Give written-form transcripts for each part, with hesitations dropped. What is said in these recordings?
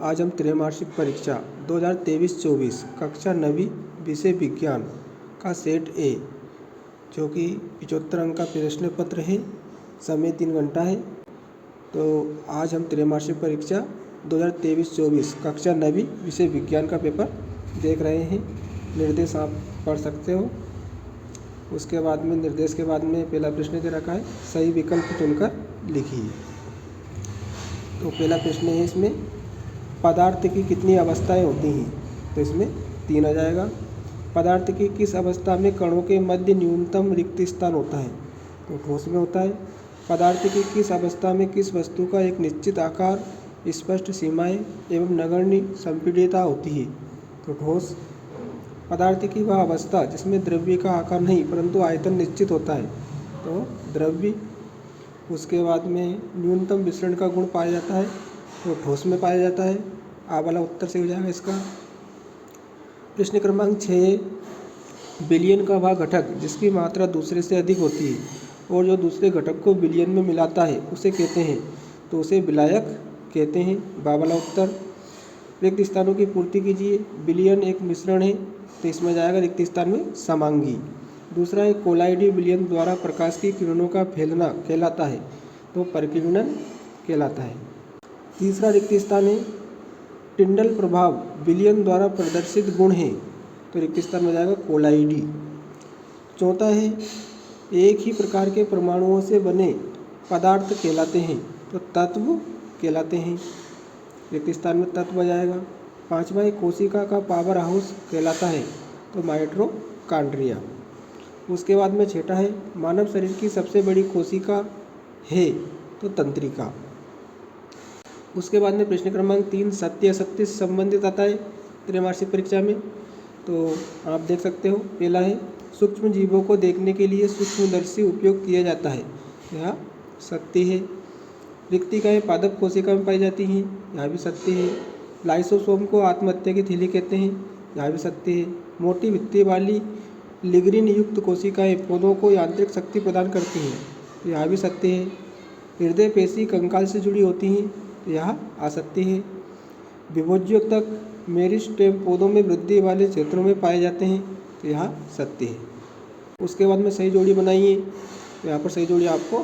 आज हम त्रैमासिक परीक्षा 2023-24 कक्षा 9वीं विषय विज्ञान का सेट ए जो कि 75 अंक का प्रश्न पत्र है। समय 3 घंटा है। तो आज हम त्रैमासिक परीक्षा 2023-24 कक्षा 9वीं विषय विज्ञान का पेपर देख रहे हैं। निर्देश आप पढ़ सकते हो। उसके बाद में निर्देश के बाद में पहला प्रश्न दे रखा है, सही विकल्प चुनकर लिखिए। तो पहला प्रश्न है इसमें, पदार्थ की कितनी अवस्थाएं होती हैं? तो इसमें 3 आ जाएगा। पदार्थ की किस अवस्था में कणों के मध्य न्यूनतम रिक्त स्थान होता है? तो ठोस में होता है। पदार्थ की किस अवस्था में किस वस्तु का एक निश्चित आकार, स्पष्ट सीमाएं एवं नगण्य संपीड्यता होती है? तो ठोस। पदार्थ की वह अवस्था जिसमें द्रव्य का आकार नहीं परंतु आयतन निश्चित होता है? तो द्रव्य। उसके बाद में न्यूनतम विसरण का गुण पाया जाता है? तो ठोस में पाया जाता है। आ वाला उत्तर सही हो जाएगा इसका। प्रश्न क्रमांक 6, बिलियन का वह घटक जिसकी मात्रा दूसरे से अधिक होती है और जो दूसरे घटक को बिलियन में मिलाता है उसे कहते हैं? तो उसे विलायक कहते हैं। बा वाला उत्तर। रिक्त स्थानों की पूर्ति कीजिए। बिलियन एक मिश्रण है तो इसमें जाएगा रिक्त स्थान में समांगी। दूसरा है, कोलाइडी विलयन द्वारा प्रकाश की किरणों का फैलना कहलाता है? तो परिकिरणन कहलाता है। तीसरा रिक्त स्थान है, टिंडल प्रभाव विलयन द्वारा प्रदर्शित गुण है? तो रिक्त स्थान में जाएगा कोलाइडी। चौथा है, एक ही प्रकार के परमाणुओं से बने पदार्थ कहलाते हैं? तो तत्व कहलाते हैं। रिक्त स्थान में तत्व आ जाएगा। पांचवा है, कोशिका का पावर हाउस कहलाता है? तो माइटोकॉन्ड्रिया। उसके बाद में छठा है, मानव शरीर की सबसे बड़ी कोशिका है? तो तंत्रिका। उसके बाद में प्रश्न क्रमांक 3, सत्य असत्य से संबंधित आता है त्रैमासिक परीक्षा में। तो आप देख सकते हो। पहला है, सूक्ष्म जीवों को देखने के लिए सूक्ष्मदर्शी उपयोग किया जाता है? यह सत्य है। रिक्तिकाएँ पादप कोशिका में पाई जाती हैं? यह भी सत्य है। लाइसोसोम को आत्महत्या की थैली कहते हैं? यह भी सत्य है। मोटी भित्ति वाली लिग्रीन युक्त कोशिकाएँ पौधों को यांत्रिक शक्ति प्रदान करती हैं? यह भी सत्य है। हृदय पेशी कंकाल से जुड़ी होती हैं? यह असत्य है। विभोज्योतक मेरिस्टेम पौधों में वृद्धि वाले क्षेत्रों में पाए जाते हैं? तो यह सत्य है। उसके बाद में सही जोड़ी बनाइए। तो यहाँ पर सही जोड़ी आपको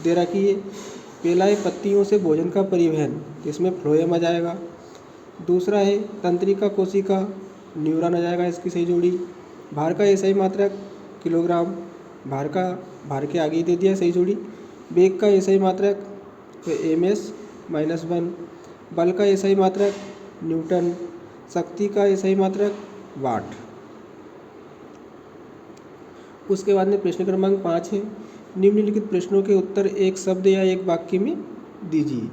दे रखी है। पहला है, पत्तियों से भोजन का परिवहन, इसमें फ्लोएम आ जाएगा। दूसरा है, तंत्रिका कोशिका, न्यूरॉन आ जाएगा इसकी सही जोड़ी। भार का एसआई मात्रक किलोग्राम, भार के आगे ही दे दिया सही जोड़ी। वेग का एसआई मात्रक तो ms-1। बल का एसआई मात्रक न्यूटन। शक्ति का एसआई मात्रक वाट। उसके बाद में प्रश्न क्रमांक 5 है, निम्नलिखित प्रश्नों के उत्तर एक शब्द या एक वाक्य में दीजिए।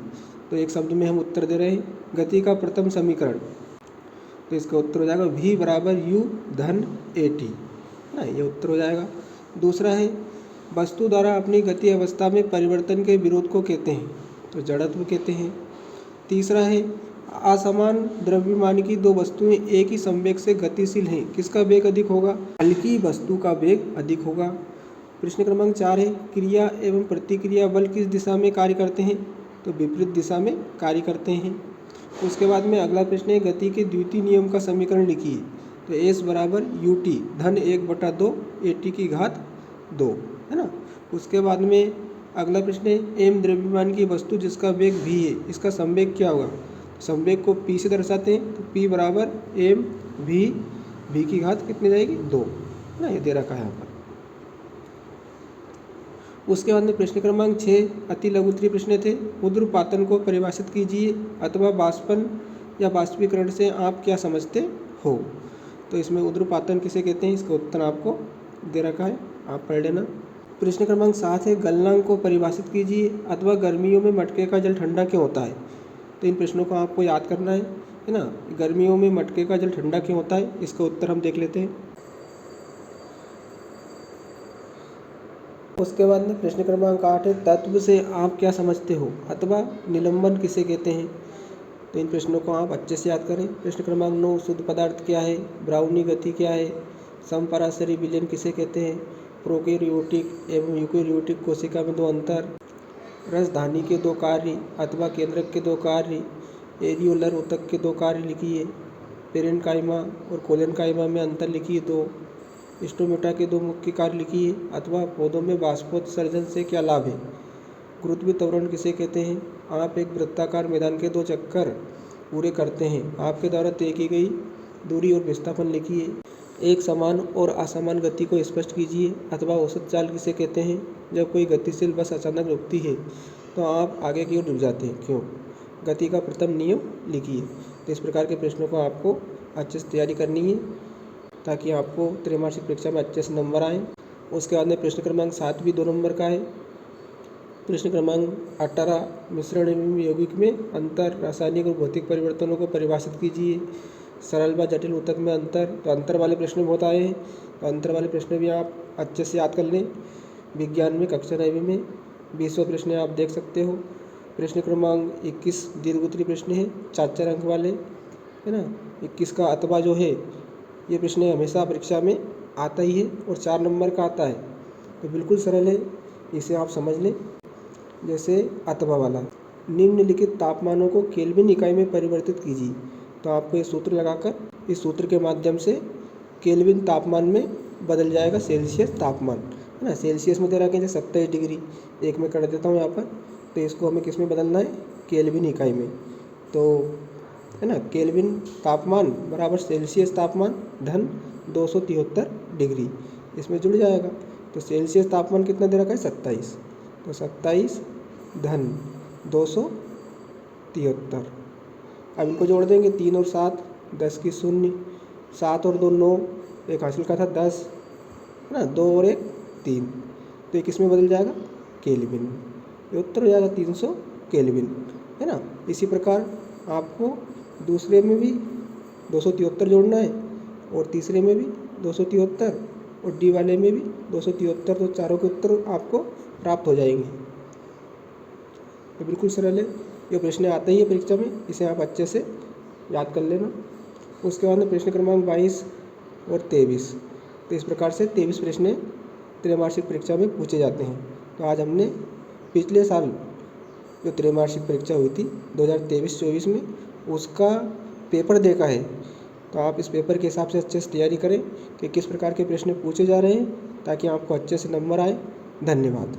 तो एक शब्द में हम उत्तर दे रहे हैं, गति का प्रथम समीकरण। तो इसका उत्तर हो जाएगा v बराबर u धन at ना, ये उत्तर हो जाएगा। दूसरा है, वस्तु द्वारा अपनी गति अवस्था में परिवर्तन के विरोध को कहते हैं? तो जड़त्व कहते हैं। तीसरा है, असमान द्रव्यमान की दो वस्तुएं एक ही संवेग से गतिशील हैं, किसका वेग अधिक होगा? हल्की वस्तु का वेग अधिक होगा। प्रश्न क्रमांक 4 है, क्रिया एवं प्रतिक्रिया बल किस दिशा में कार्य करते हैं? तो विपरीत दिशा में कार्य करते हैं। उसके बाद में अगला प्रश्न है, गति के द्वितीय नियम का समीकरण लिखिए। तो s बराबर ut धन 1/2 at की घात 2 है ना। उसके बाद में अगला प्रश्न है, m द्रव्यमान की वस्तु जिसका वेग v है, इसका संवेग क्या होगा? संवेग को p से दर्शाते हैं। तो p बराबर m v की घात कितनी जाएगी? 2 ना, ये दे रखा है यहाँ पर। उसके बाद में प्रश्न क्रमांक 6 अति लघुत्तरीय प्रश्न थे। ऊर्ध्वपातन को परिभाषित कीजिए अथवा बाष्पन या बाष्पीकरण से आप क्या समझते हो? तो इसमें ऊर्ध्वपातन किसे कहते हैं, इसका उत्तर आपको दे रखा है, आप पढ़ लेना। प्रश्न क्रमांक 7 है, गलनांक को परिभाषित कीजिए अथवा गर्मियों में मटके का जल ठंडा क्यों होता है? तो इन प्रश्नों को आपको याद करना है ना। गर्मियों में मटके का जल ठंडा क्यों होता है, इसका उत्तर हम देख लेते हैं। उसके बाद में प्रश्न क्रमांक 8 है, तत्व से आप क्या समझते हो अथवा निलंबन किसे कहते हैं? तो इन प्रश्नों को आप अच्छे से याद करें। प्रश्न क्रमांक 9, शुद्ध पदार्थ क्या है? ब्राउनी गति क्या है? समपराशरी विलयन किसे कहते हैं? प्रोकैरियोटिक एवं यूकैरियोटिक कोशिका में 2 अंतर। रसधानी के 2 कार्य अथवा केंद्रक के 2 कार्य, एरियोलर ऊतक के 2 कार्य लिखिए। पेरेन्काइमा और कोलेनकाइमा में अंतर लिखिए 2। स्टोमेटा के 2 मुख्य कार्य लिखिए। अथवा पौधों में बाष्पोत्सर्जन से क्या लाभ है। गुरुत्वीय त्वरण किसे कहते हैं। आप एक वृत्ताकार मैदान के 2 चक्कर पूरे करते हैं। आपके द्वारा तय की गई दूरी और विस्थापन लिखिए। एक समान और असमान गति को स्पष्ट कीजिए। अथवा औसत चाल किसे कहते हैं। जब कोई गतिशील बस अचानक रुकती है तो आप आगे की ओर झुक जाते हैं, क्यों। गति का प्रथम नियम लिखिए। तो इस प्रकार के प्रश्नों को आपको अच्छे से तैयारी करनी है ताकि आपको त्रैमासिक परीक्षा में अच्छे से नंबर आएँ। उसके बाद में प्रश्न क्रमांक 7 भी 2 नंबर का है। प्रश्न क्रमांक 18 मिश्रण एवं यौगिक में अंतर, रासायनिक और भौतिक परिवर्तनों को परिभाषित कीजिए। सरल व जटिल ऊतक में अंतर, तो अंतर वाले प्रश्न बहुत आए हैं, तो अंतर वाले प्रश्न भी आप अच्छे से याद कर लें। विज्ञान में कक्षा 9वीं में 20वां प्रश्न आप देख सकते हो। प्रश्न क्रमांक 21 दीर्घोत्तरीय प्रश्न है, 4 अंक वाले, है ना। 21 का अथवा जो है ये प्रश्न हमेशा परीक्षा में आता ही है और 4 नंबर का आता है, तो बिल्कुल सरल है, इसे आप समझ लें। जैसे अथवा वाला, निम्नलिखित तापमानों को केल्विन इकाई में परिवर्तित कीजिए। तो आपको ये सूत्र लगाकर इस सूत्र के माध्यम से केल्विन तापमान में बदल जाएगा सेल्सियस तापमान, है ना। सेल्सियस में दे रखा है 27 डिग्री, एक में कर देता हूँ यहाँ पर, तो इसको हमें किस में बदलना है, केल्विन इकाई में। तो है ना, केल्विन तापमान बराबर सेल्सियस तापमान धन 273 डिग्री, इसमें जुड़ जाएगा। तो सेल्सियस तापमान कितना दे रखा है, 27, तो 27 धन 273। अब इनको जोड़ देंगे, 3 और 7 10 की 0, 7 और 2 9, एक हासिल का था 10, है ना, 2 और 1 3, तो ये किस में बदल जाएगा, केल्विन में। ये उत्तर हो जाएगा 300 केल्विन, है ना। इसी प्रकार आपको दूसरे में भी 273 जोड़ना है और तीसरे में भी 273 और डी वाले में भी 273, तो चारों के उत्तर आपको प्राप्त हो जाएंगे। तो बिल्कुल सरल है, ये प्रश्न आता ही है परीक्षा में, इसे आप अच्छे से याद कर लेना। उसके बाद में प्रश्न क्रमांक 22 और 23, तो इस प्रकार से 23 प्रश्न त्रैमासिक परीक्षा में पूछे जाते हैं। तो आज हमने पिछले साल जो त्रैमासिक परीक्षा हुई थी 2023-24 में, उसका पेपर देखा है। तो आप इस पेपर के हिसाब से अच्छे से तैयारी करें कि किस प्रकार के प्रश्न पूछे जा रहे हैं, ताकि आपको अच्छे से नंबर आए। धन्यवाद।